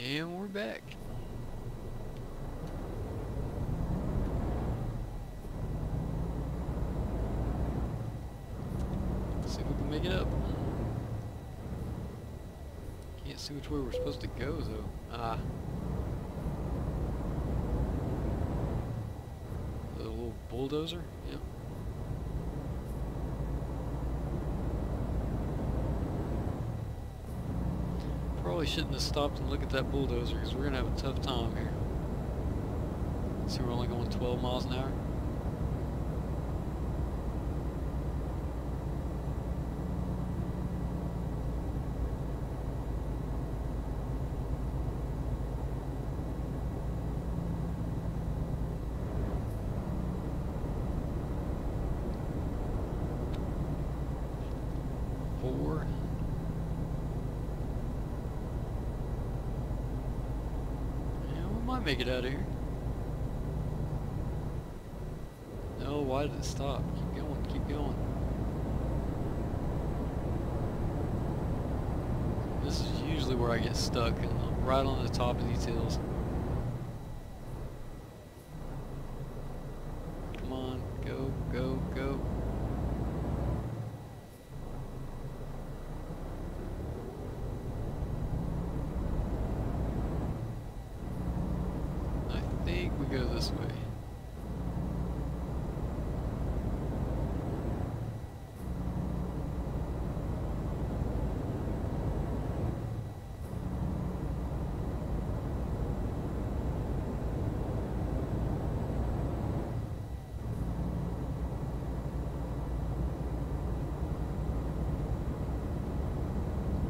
And we're back. Let's see if we can make it up. Can't see which way we're supposed to go though. The little bulldozer? Yep. Probably shouldn't have stopped and looked at that bulldozer because we're gonna have a tough time here. See, we're only going 12 miles an hour. Might make it out of here. No, why did it stop? Keep going, keep going. This is usually where I get stuck, and I'm right on the top of these hills. Come on, go, go, go. I think we go this way.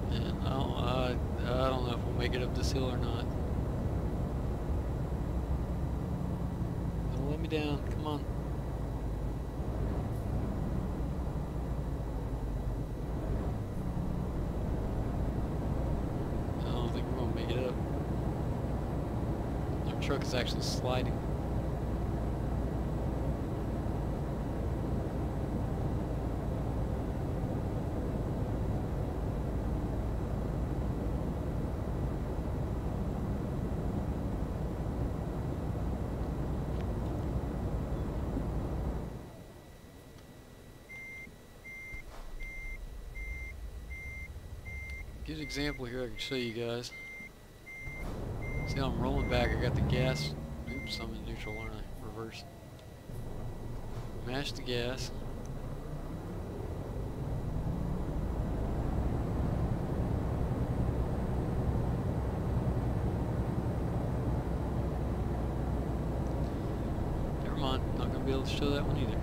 And I don't know if we'll make it up this hill or not. Let me down, come on. I don't think we're gonna make it up. Our truck is actually sliding. Good example here I can show you guys. See how I'm rolling back, I got the gas. Oops, I'm in neutral, aren't I? Reverse. Mash the gas. Never mind, not gonna be able to show that one either.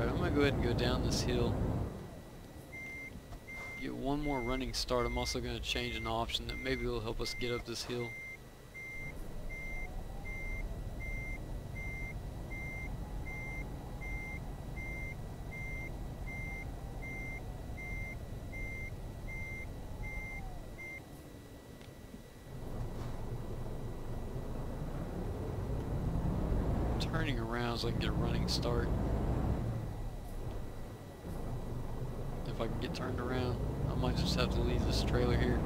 I'm gonna go ahead and go down this hill. Get one more running start. I'm also going to change an option that maybe will help us get up this hill. Turning around so I can get a running start. If I can get turned around, I might just have to leave this trailer here.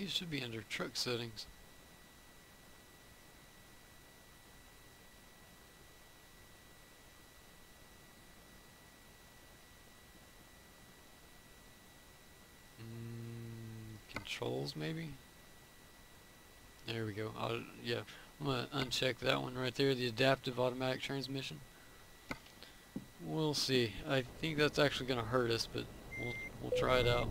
it should be under truck settings. Controls maybe? There we go. Yeah, I'm gonna uncheck that one right there, the adaptive automatic transmission. We'll see. I think that's actually gonna hurt us, but we'll try it out.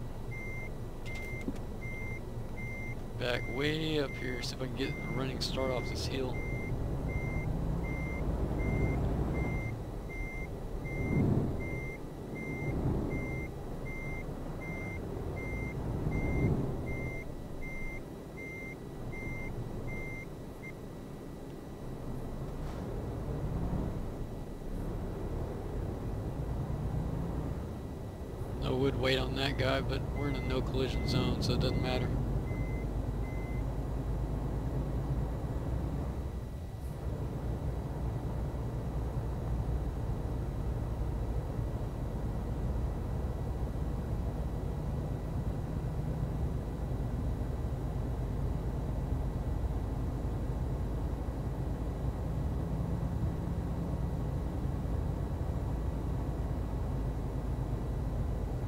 Back way up here, see if I can get a running start off this hill. I would wait on that guy, but we're in a no collision zone, so it doesn't matter.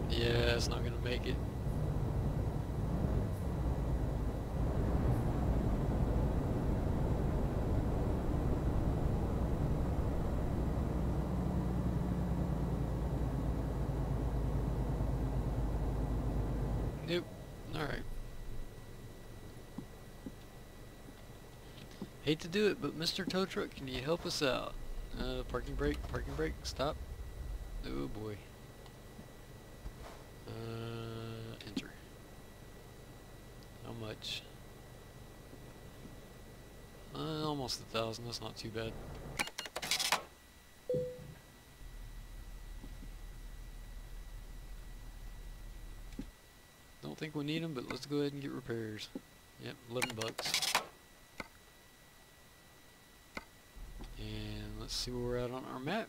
Yeah, it's not gonna make it. Nope. Alright. Hate to do it, but Mr. Tow Truck, can you help us out? Parking brake, stop. Oh boy. Enter. How much? Almost 1,000, that's not too bad. Don't think we need them, but let's go ahead and get repairs. Yep, 11 bucks. And let's see where we're at on our map.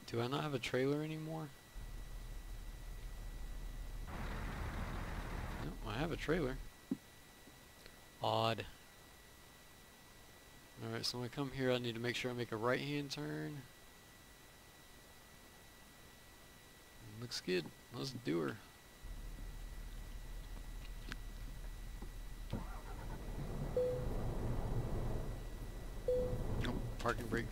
Do I not have a trailer anymore? Nope, I have a trailer. Odd. Alright, so when I come here, I need to make sure I make a right-hand turn. Looks good. Let's do her. Oh, parking brake.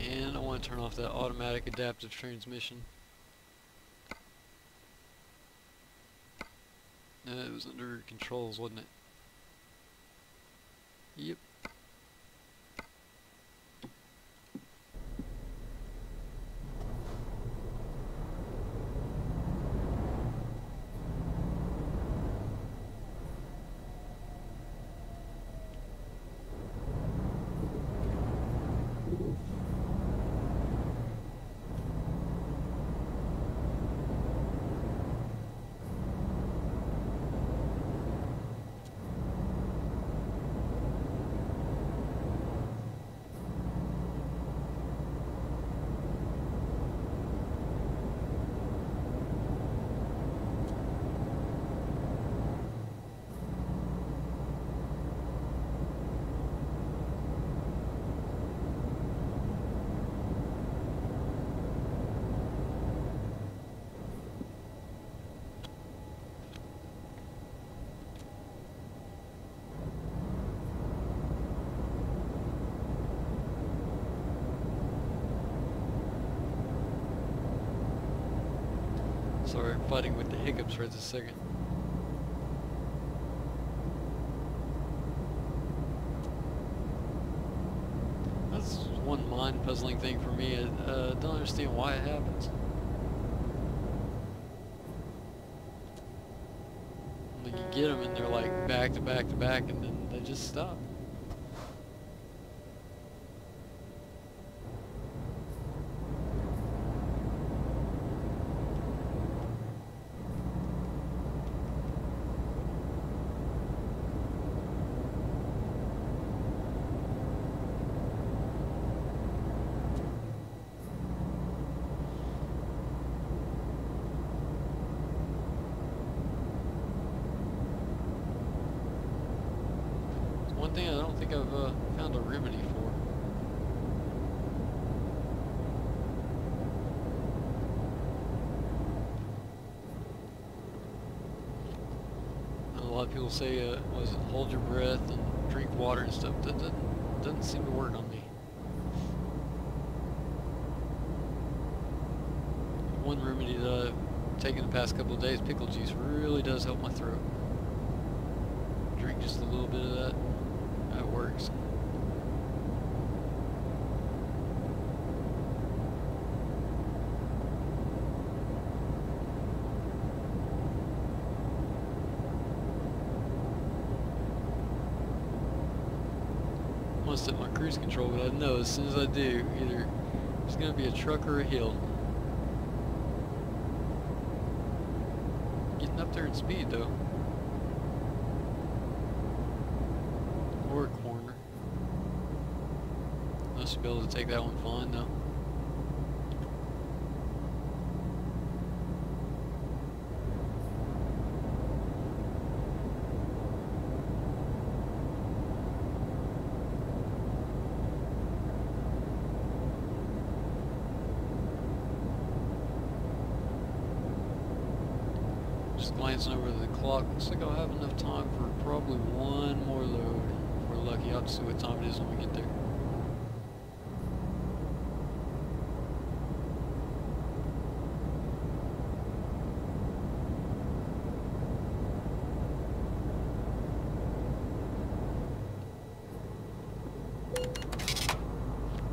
And I want to turn off that automatic adaptive transmission. It was under controls, wasn't it? Yep. Sorry, I'm fighting with the hiccups right this second. That's one mind-puzzling thing for me. I don't understand why it happens. Like you get them and they're like back to back to back, and then they just stop. thing I don't think I've found a remedy for. A lot of people say, was it hold your breath and drink water and stuff. That doesn't seem to work on me. One remedy that I've taken the past couple of days, pickle juice, really does help my throat. Drink just a little bit of that. That works. I want to set my cruise control, but I know as soon as I do, either it's going to be a truck or a hill. Getting up there in speed though. Or a corner. I should be able to take that one fine though. Just glancing over the clock, looks like I'll have enough time for probably one more load. If we're lucky, I'll have to see what time it is when we get there.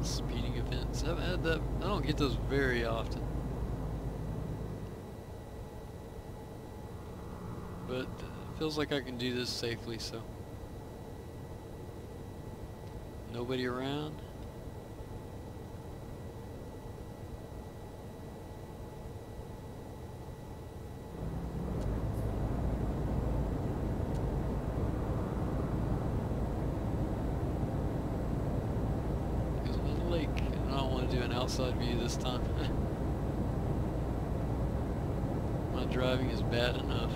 Speeding events. I haven't had that. I don't get those very often. But it feels like I can do this safely, so. Nobody around. Goes into the lake, and I don't want to do an outside view this time. My driving is bad enough.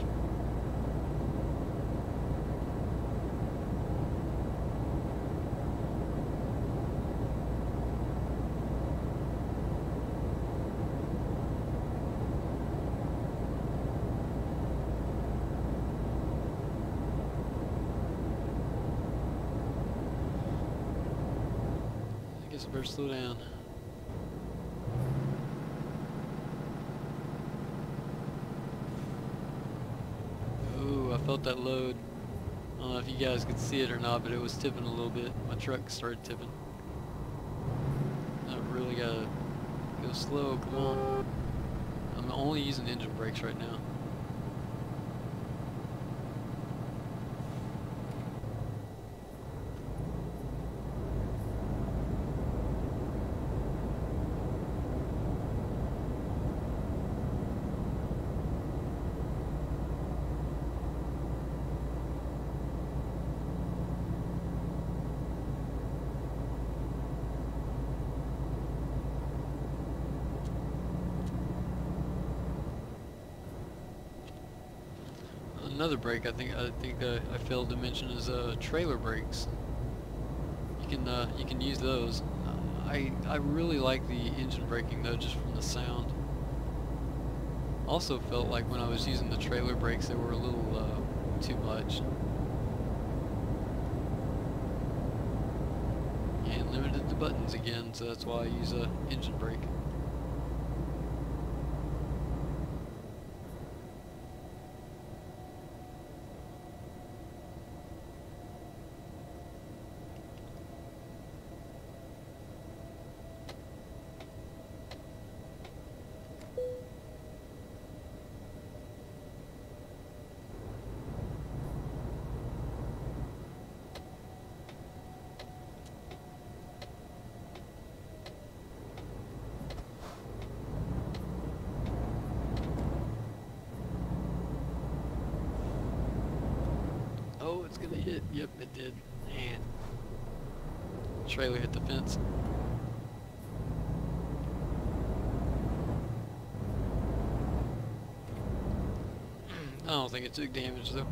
I better slow down. Ooh, I felt that load. I don't know if you guys could see it or not, but it was tipping a little bit. My truck started tipping. I really gotta go slow, come on. I'm only using engine brakes right now. Another brake I think I failed to mention is trailer brakes. You can use those. I really like the engine braking though, just from the sound. Also felt like when I was using the trailer brakes they were a little too much. And limited the buttons again, so that's why I use a engine brake. Oh, it's gonna hit. Yep, it did. Man. Trailer hit the fence. I don't think it took damage though.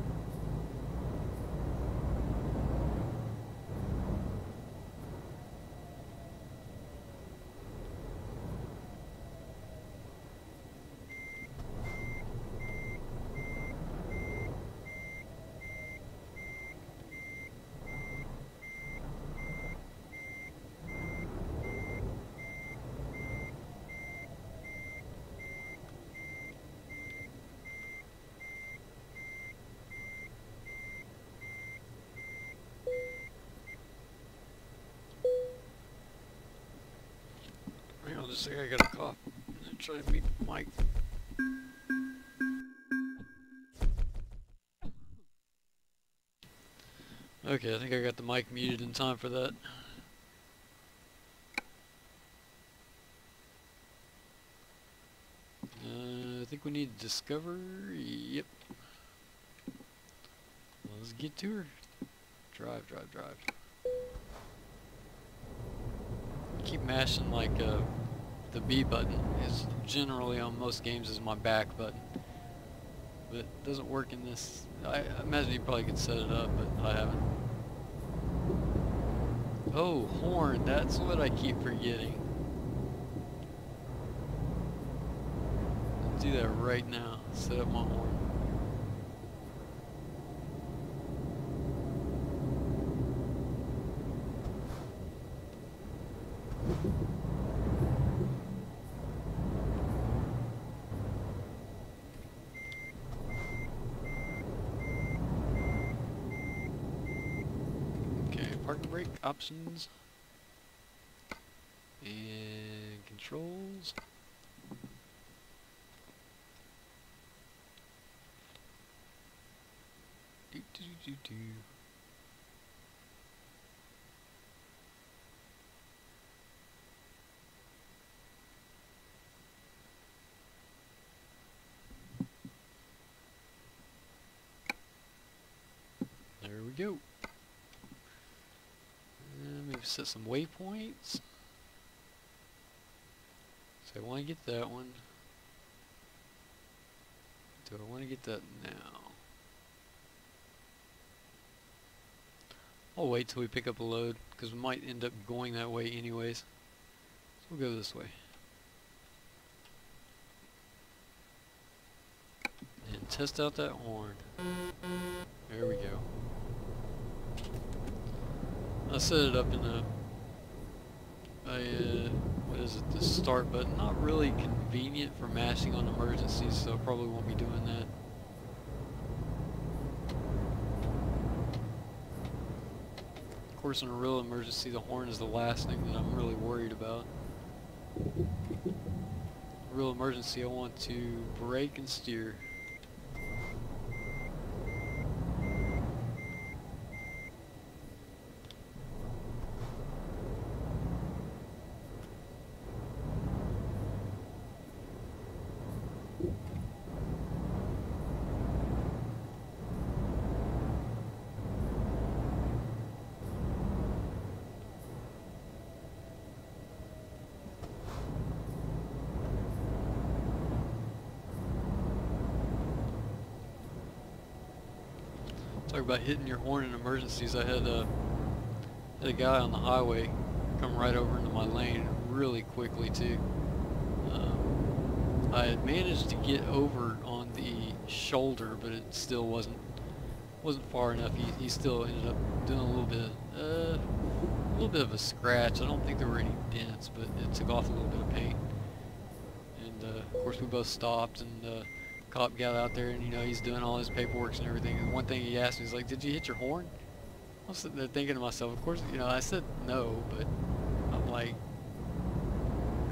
a second, I got a cough. I'm trying to beat the mic. Okay, I think I got the mic muted in time for that. I think we need to discover. Yep. Let's get to her. Drive, drive, drive. Keep mashing like the B button is generally on most games is my back button, but it doesn't work in this. I imagine you probably could set it up, but I haven't. Oh, horn, that's what I keep forgetting. Let's do that right now. Set up my horn. Parking brake options and controls. Do, do, do, do. There we go. Maybe set some waypoints. So I want to get that one. Do I want to get that now? I'll wait till we pick up a load, because we might end up going that way anyways. So we'll go this way. And test out that horn. There we go. I set it up in what is it, the start button. Not really convenient for mashing on emergencies, so I probably won't be doing that. Of course, in a real emergency, the horn is the last thing that I'm really worried about. Real emergency, I want to brake and steer. Talk about hitting your horn in emergencies. I had a guy on the highway come right over into my lane really quickly too. I had managed to get over on the shoulder, but it still wasn't far enough. He still ended up doing a little bit of a scratch. I don't think there were any dents, but it took off a little bit of paint. And of course we both stopped, and cop got out there, and you know, he's doing all his paperwork and everything, and one thing he asked me is like, did you hit your horn? I was sitting there thinking to myself, of course, you know, I said no, but I'm like,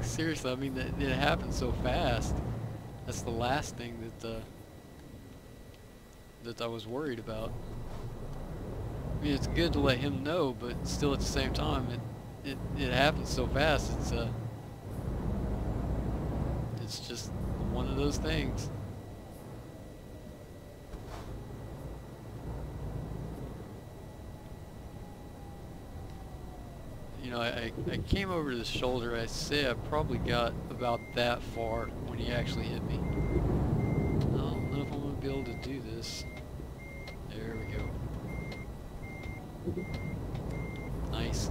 seriously, I mean, it happened so fast. That's the last thing that I was worried about. I mean, it's good to let him know, but still at the same time, it happens so fast. It's just one of those things. You know, I came over to the shoulder. I say I probably got about that far when he actually hit me. I don't know if I'm going to be able to do this. There we go. Nice.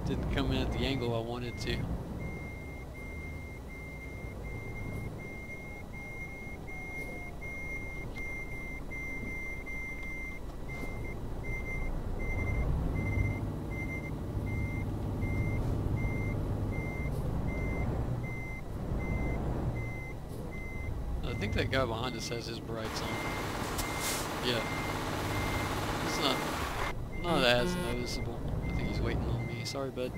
Didn't come in at the angle I wanted to. I think that guy behind us has his brights on. Yeah. It's not as noticeable. I think he's waiting on me. Sorry, bud.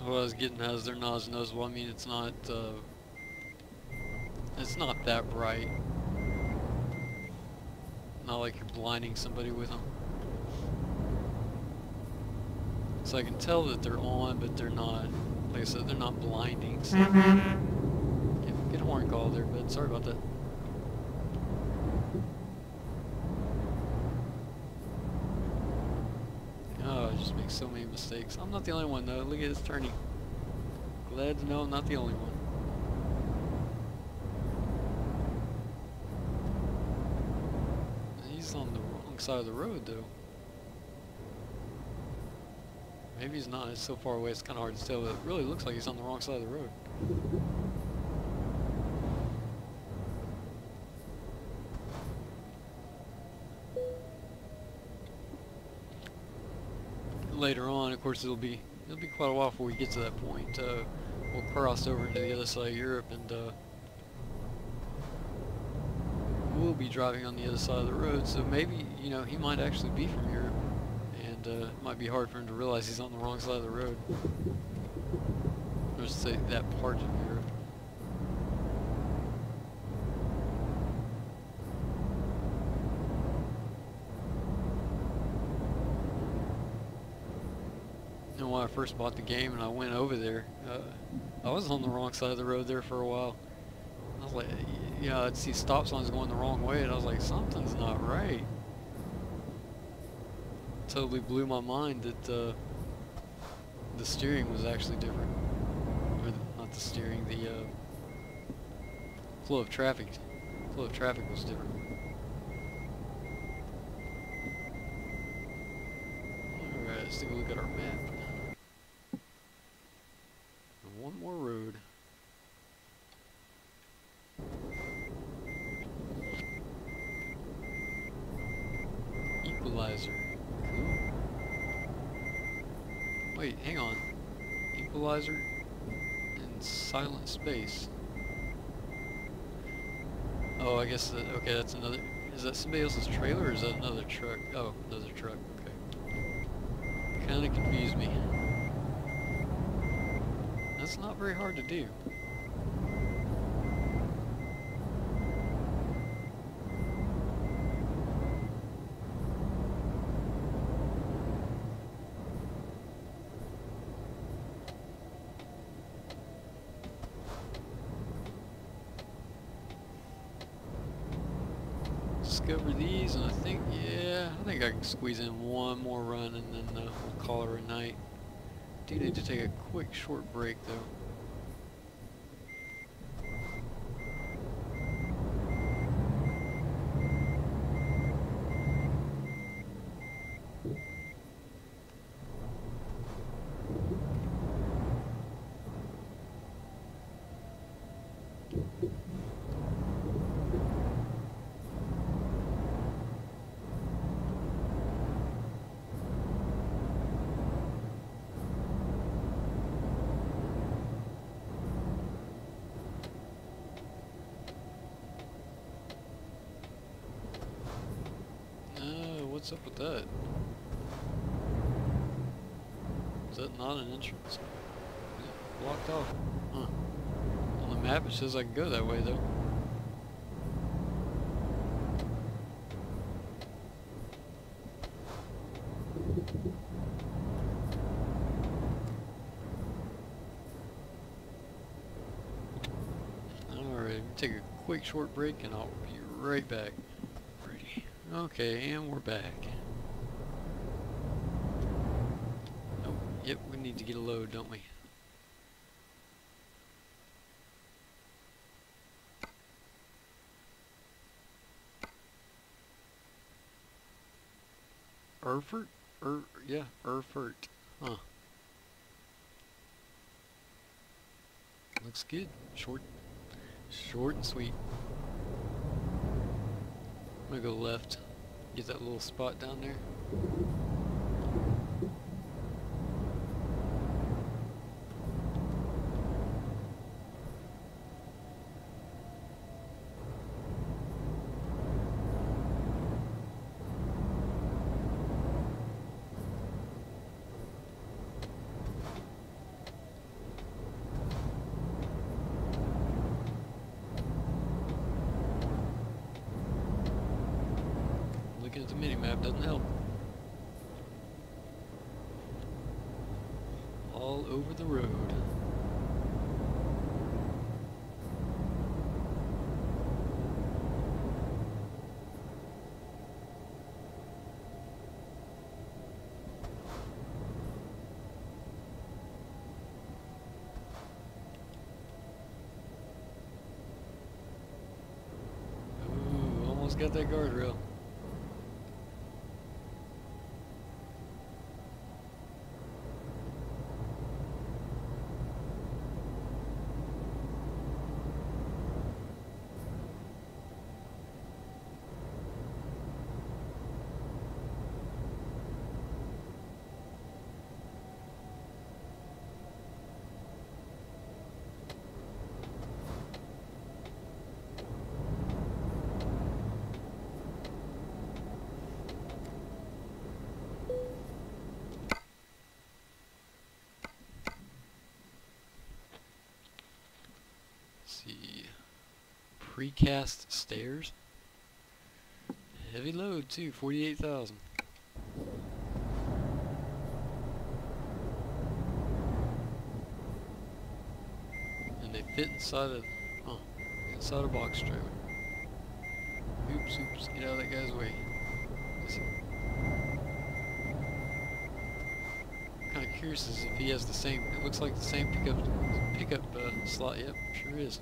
What I was getting at is they're not as noticeable. I mean, it's not that bright. Not like you're blinding somebody with them. So I can tell that they're on, but they're not, like I said, they're not blinding. So yeah, get a horn call there, but sorry about that. Oh, I just make so many mistakes. I'm not the only one though. Look at this turning. Glad to know I'm not the only one. He's on the wrong side of the road though. Maybe he's not. It's so far away it's kind of hard to tell, but it really looks like he's on the wrong side of the road. Later on, of course, it'll be quite a while before we get to that point. We'll cross over into the other side of Europe, and we'll be driving on the other side of the road. So maybe, you know, he might actually be from Europe, and it might be hard for him to realize he's on the wrong side of the road. Or say that part of Europe. And when I first bought the game and I went over there, I was on the wrong side of the road there for a while. I was like, yeah, I'd see stop signs going the wrong way, and I was like, something's not right. Totally blew my mind that the steering was actually different. Or not the steering, the flow of traffic. Flow of traffic was different. Alright, let's take a look at our map. One more road. Equalizer. Cool. Wait, hang on. Equalizer and silent space. Oh, I guess that, okay, that's another. Is that somebody else's trailer or is that another truck? Oh, another truck. Okay. Kind of confused me. That's not very hard to do. Discover these, and I think, yeah, I think I can squeeze in one more run, and then we'll call her a night. Do need to take a quick short break though. What's up with that? Is that not an entrance? Is it blocked off? Huh. On the map it says I can go that way though. Alright, take a quick short break and I'll be right back. Okay, and we're back. Oh, yep, we need to get a load, don't we? Erfurt? Yeah, Erfurt. Huh. Looks good. Short and sweet. I'm gonna go left. Get that little spot down there. at the mini-map doesn't help. All over the road. Ooh, almost got that guardrail. See, precast stairs, heavy load too, 48,000. And they fit inside a box trailer. Oops, get out of that guy's way. I'm kind of curious as if he has the same, it looks like the same pickup slot. Yep, sure is.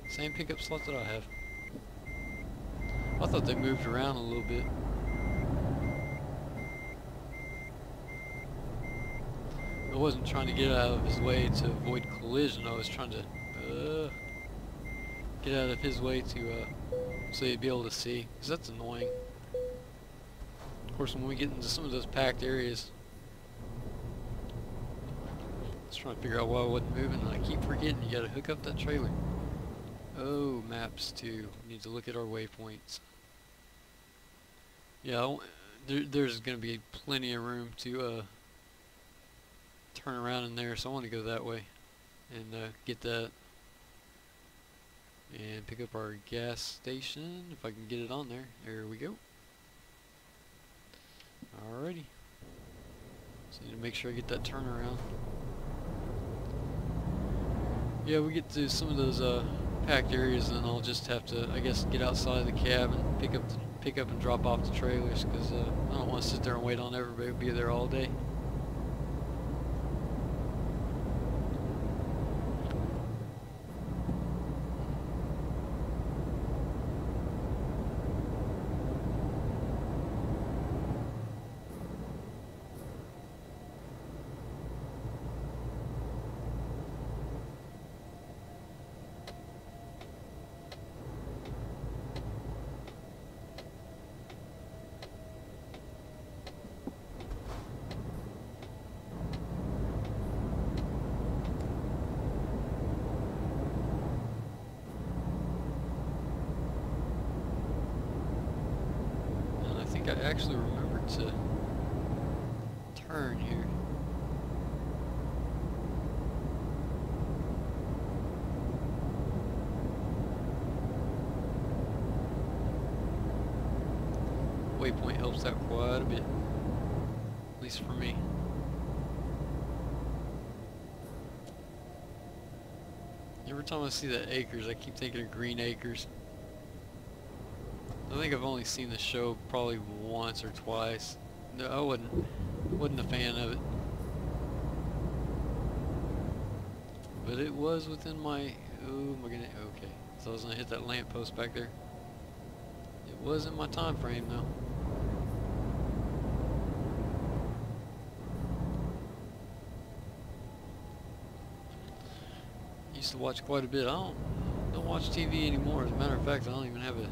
Same pickup slot that I have. I thought they moved around a little bit. I wasn't trying to get out of his way to avoid collision. I was trying to get out of his way to so he'd be able to see, because that's annoying. Of course, when we get into some of those packed areas, I was trying to figure out why I wasn't moving, and I keep forgetting you gotta hook up that trailer. Oh, maps too. We need to look at our waypoints. Yeah, there's going to be plenty of room to turn around in there, so I want to go that way and get that and pick up our gas station if I can get it on there. There we go. Alrighty. So I need to make sure I get that turnaround. Yeah, we get to some of those packed areas, and I'll just have to, I guess, get outside of the cab and pick up and drop off the trailers, because I don't want to sit there and wait on everybody to be there all day. I actually remembered to turn here. Waypoint helps out quite a bit, at least for me. Every time I see that acres, I keep thinking of Green Acres. I think I've only seen the show probably once or twice. No, I wasn't a fan of it. But it was within my, oh my goodness, okay. So I was gonna hit that lamppost back there. It was in my time frame though. Used to watch quite a bit. I don't watch TV anymore. As a matter of fact, I don't even have a,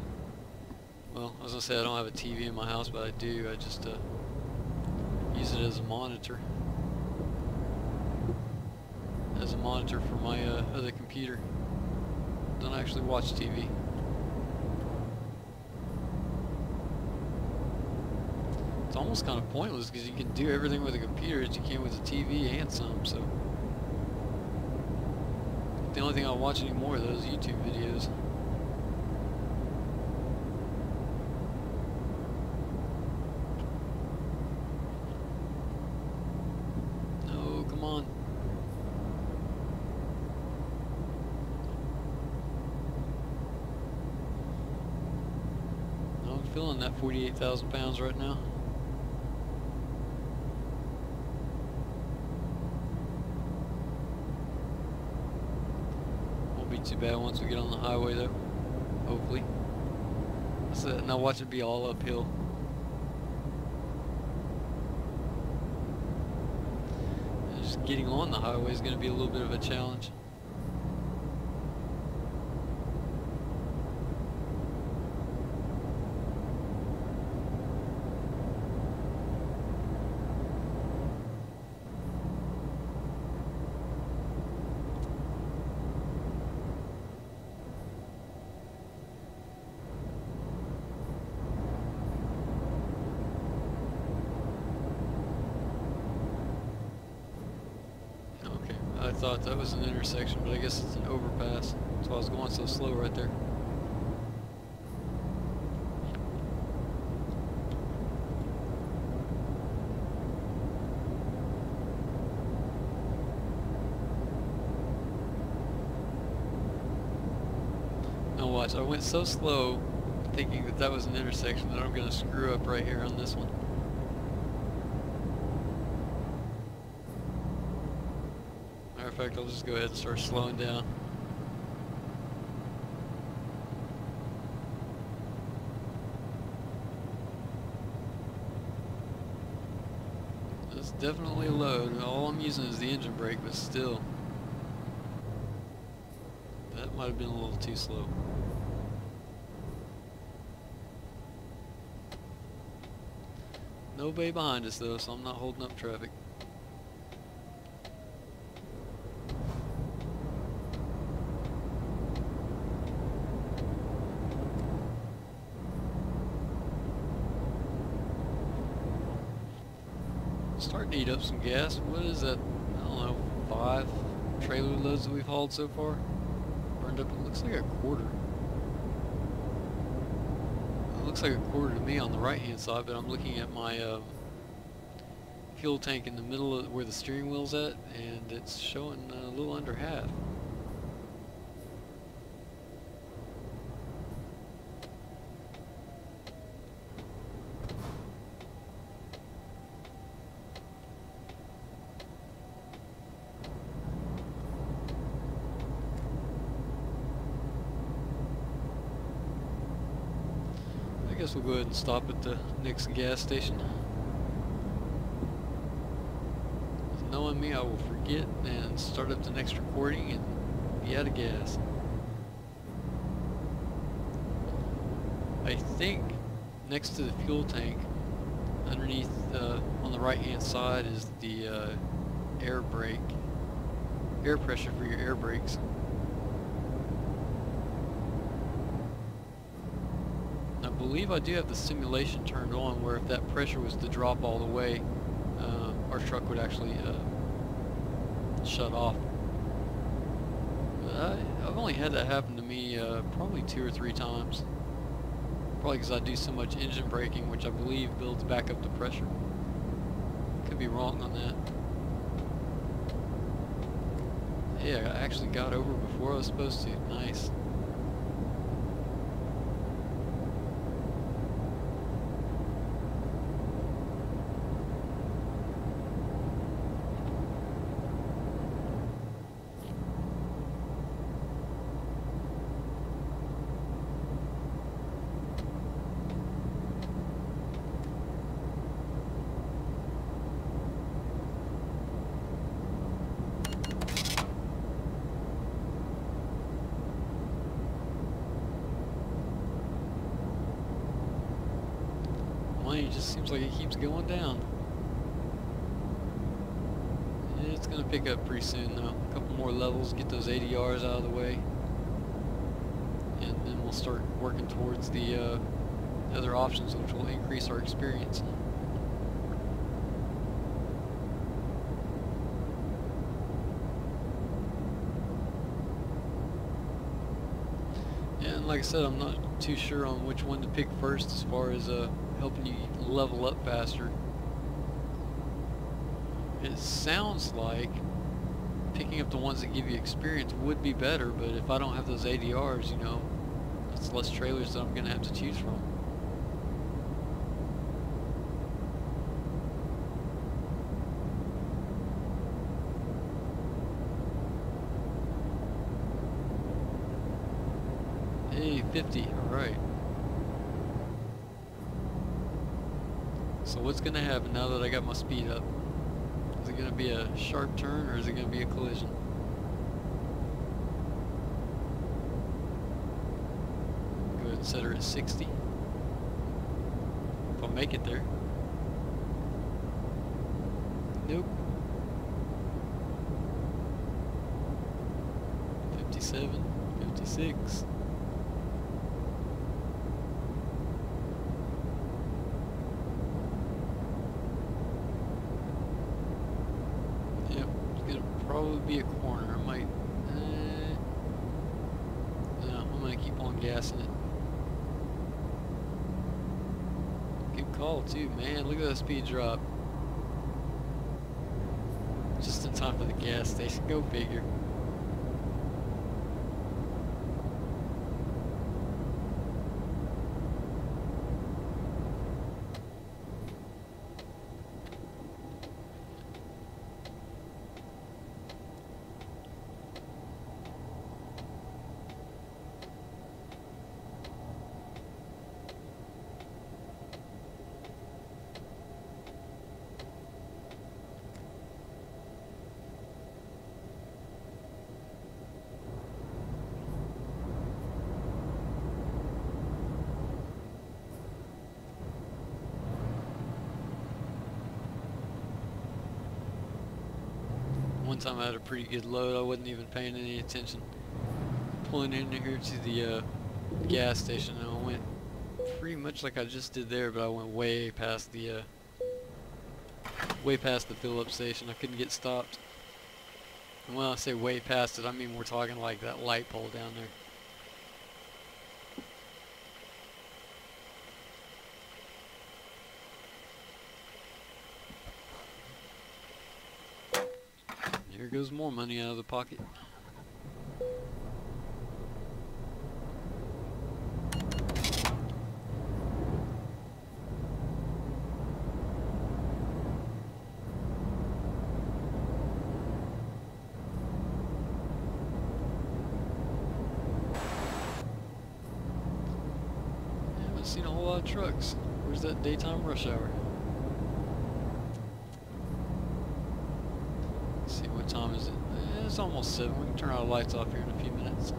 well, I was gonna say I don't have a TV in my house, but I do. I just use it as a monitor. As a monitor for my other computer. Don't actually watch TV. It's almost kind of pointless because you can do everything with a computer that you can with a TV and some, so. The only thing I watch anymore are those YouTube videos. feeling that 48,000 pounds right now. Won't be too bad once we get on the highway though, hopefully. That's it. Now watch it be all uphill. And just getting on the highway is going to be a little bit of a challenge. I thought that was an intersection, but I guess it's an overpass. That's why I was going so slow right there. Now watch, I went so slow thinking that that was an intersection that I'm going to screw up right here on this one. Matter of fact, I'll just go ahead and start slowing down. It's definitely a load. All I'm using is the engine brake, but still. That might have been a little too slow. Nobody behind us though, so I'm not holding up traffic. Starting to eat up some gas. What is that? I don't know, 5 trailer loads that we've hauled so far? Burned up, it looks like a quarter. It looks like a quarter to me on the right hand side, but I'm looking at my fuel tank in the middle of where the steering wheel's at, and it's showing a little under half. I guess we'll go ahead and stop at the next gas station. Knowing me, I will forget and start up the next recording and be out of gas. I think next to the fuel tank, underneath on the right hand side is the air pressure for your air brakes. I believe I do have the simulation turned on where if that pressure was to drop all the way, our truck would actually shut off. But I've only had that happen to me probably 2 or 3 times. Probably because I do so much engine braking, which I believe builds back up the pressure. Could be wrong on that. Yeah, I actually got over before I was supposed to. Nice. Money just seems like it keeps going down. It's gonna pick up pretty soon though. A couple more levels, get those ADRs out of the way, and then we'll start working towards the other options, which will increase our experience. And like I said, I'm not too sure on which one to pick first as far as helping you level up faster. It sounds like picking up the ones that give you experience would be better, but if I don't have those ADRs, you know, it's less trailers that I'm going to have to choose from. Hey, 50. Alright. So what's going to happen now that I got my speed up? Is it going to be a sharp turn or is it going to be a collision? Go ahead and set her at 60. If I'll make it there. Nope. 57, 56. Yep, it's gonna probably be a corner. I might. No, I'm gonna keep on gassing it. Good call too, man. Look at that speed drop. Just in time for the gas station. Go figure. One time I had a pretty good load, I wasn't even paying any attention. Pulling in here to the gas station, and I went pretty much like I just did there, but I went way past the fill-up station. I couldn't get stopped. And when I say way past it, I mean we're talking like that light pole down there. Here goes more money out of the pocket. Haven't seen a whole lot of trucks. Where's that daytime rush hour? See, what time is it? It's almost 7. We can turn our lights off here in a few minutes.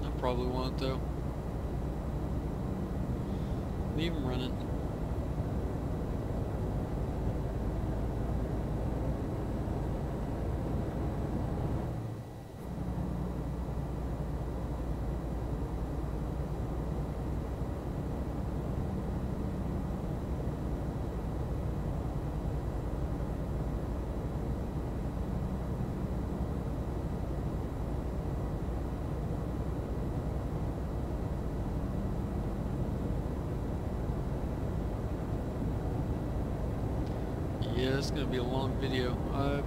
I probably won't though. Leave them running. Yeah, it's going to be a long video. I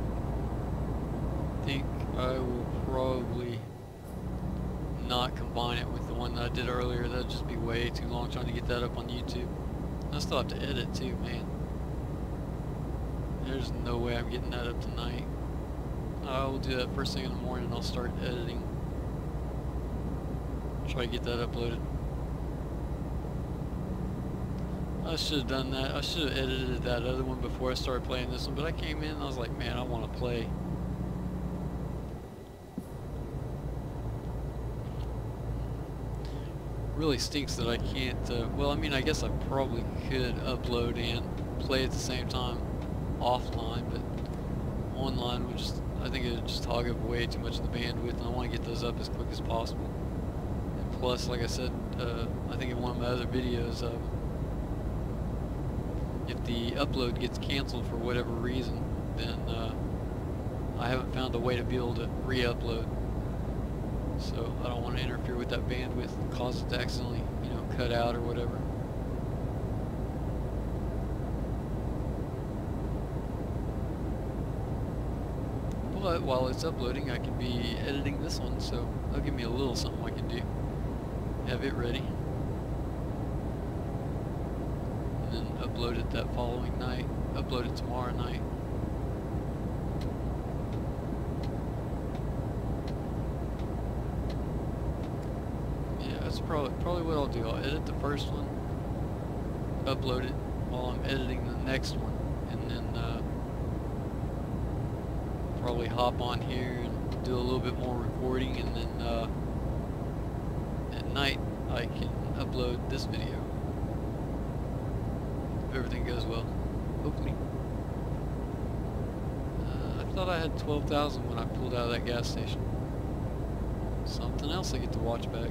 think I will probably not combine it with the one that I did earlier. That'd just be way too long trying to get that up on YouTube. I still have to edit too, man. There's no way I'm getting that up tonight. I will do that first thing in the morning and I'll start editing. Try to get that uploaded. I should have done that. I should have edited that other one before I started playing this one, but I came in and I was like, man, I want to play. Really stinks that I can't, well, I mean, I guess I probably could upload and play at the same time offline, but online would just, I think it would just hog up way too much of the bandwidth, and I want to get those up as quick as possible. And plus, like I said, I think in one of my other videos, if the upload gets canceled for whatever reason, then I haven't found a way to be able to re-upload. So I don't want to interfere with that bandwidth and cause it to accidentally, you know, cut out or whatever. But while it's uploading, I can be editing this one, so that'll give me a little something I can do. Have it ready. And then upload it that following night, upload it tomorrow night. Yeah, that's probably what I'll do. I'll edit the first one, upload it while I'm editing the next one, and then probably hop on here and do a little bit more recording, and then at night I can upload this video if everything goes well, hopefully. I thought I had 12,000 when I pulled out of that gas station. Something else I get to watch back.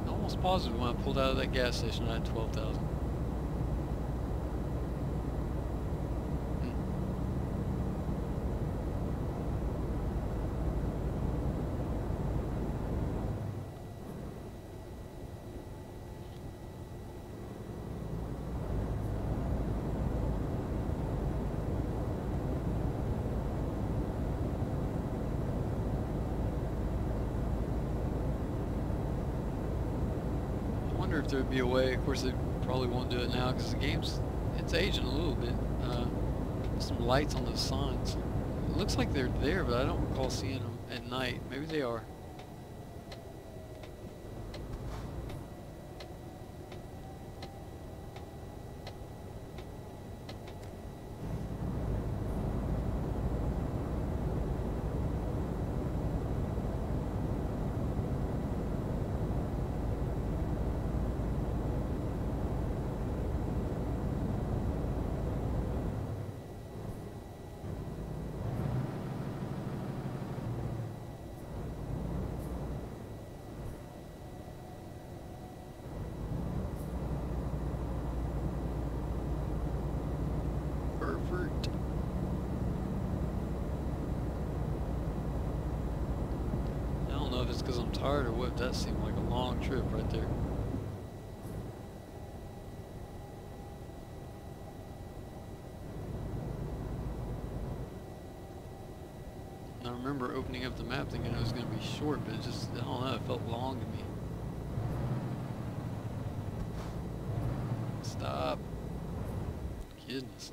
Almost positive when I pulled out of that gas station I had 12,000. I wonder if there'd be a way. Of course, they probably won't do it now because the it's aging a little bit. Some lights on those signs. It looks like they're there, but I don't recall seeing them at night. Maybe they are. Perfect. I don't know if it's because I'm tired or what. That seemed like a long trip right there. I remember opening up the map thinking it was going to be short, but it just, I don't know, it felt long to me. Stop. Goodness.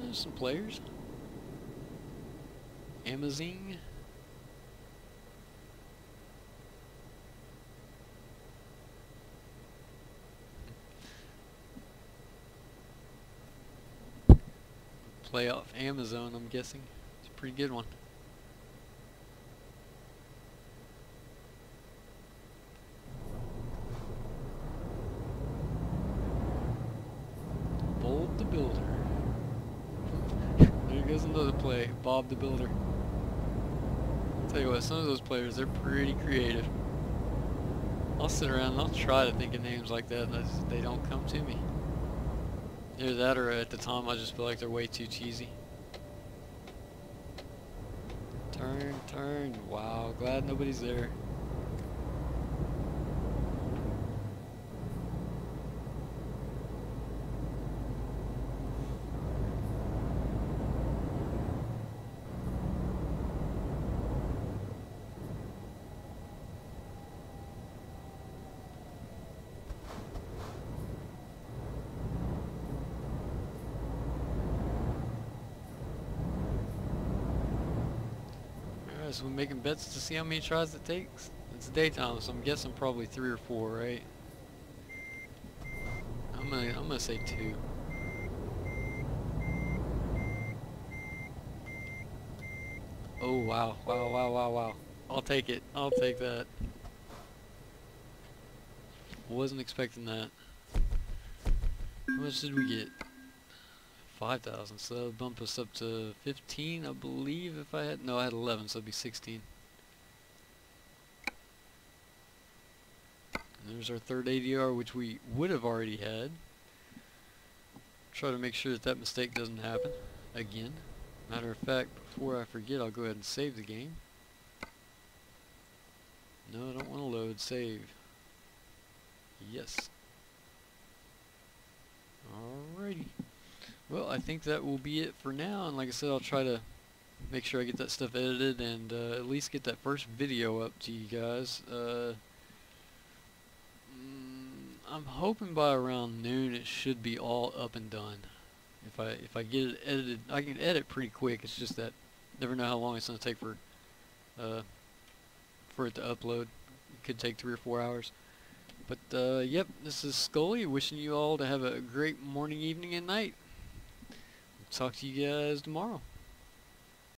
There's some players. Amazing. Playoff Amazon, I'm guessing. It's a pretty good one. Bob the Builder. There goes another play. Bob the Builder. I'll tell you what, some of those players, they're pretty creative. I'll sit around and I'll try to think of names like that, and they don't come to me. Either that, or at the time I just feel like they're way too cheesy. Turn, turn. Wow, glad nobody's there. So we're making bets to see how many tries it takes. It's daytime, so I'm guessing probably 3 or 4, right? I'm gonna say 2. Oh wow, wow, wow, wow, wow. I'll take it. I'll take that. Wasn't expecting that. How much did we get? 5,000, so that would bump us up to 15, I believe. If I had, no, I had 11, so it'd be 16. And there's our third ADR, which we would have already had. Try to make sure that that mistake doesn't happen again. Matter of fact, before I forget, I'll go ahead and save the game. No, I don't want to load. Save. Yes. Alrighty. Well, I think that will be it for now, and like I said, I'll try to make sure I get that stuff edited and at least get that first video up to you guys. I'm hoping by around noon it should be all up and done. If I get it edited, I can edit pretty quick. It's just that never know how long it's gonna take uh, for it to upload. It could take 3 or 4 hours. But yep, this is Scully wishing you all to have a great morning, evening, and night. Talk to you guys tomorrow.